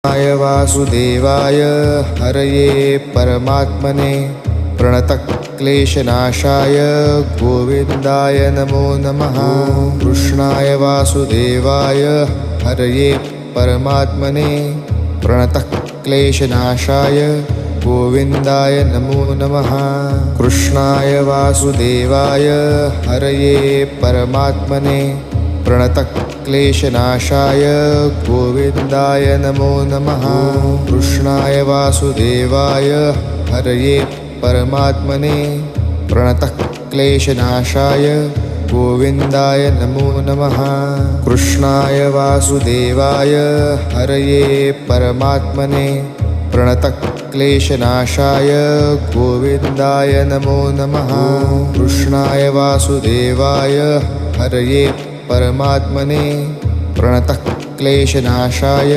कृष्णाय वासुदेवाय हरये परमात्मने प्रणतक्लेशनाशाय गोविन्दाय नमो नमः। कृष्णाय वासुदेवाय हरये परमात्मने प्रणतक्लेशनाशाय गोविन्दाय नमो नमः। कृष्णाय वासुदेवाय हरये परमात्मने प्रणतक्लेशनाशाय गोविन्दाय नमो नमः। कृष्णाय वासुदेवाय हरये परमात्मने प्रणतक्लेशनाशाय गोविन्दाय नमो नमः। कृष्णाय वासुदेवाय हरये परमात्मने प्रणतक्लेशनाशाय गोविन्दाय नमो नमः। कृष्णाय वासुदेवाय हरये परमात्मने प्रणतक्लेशनाशाय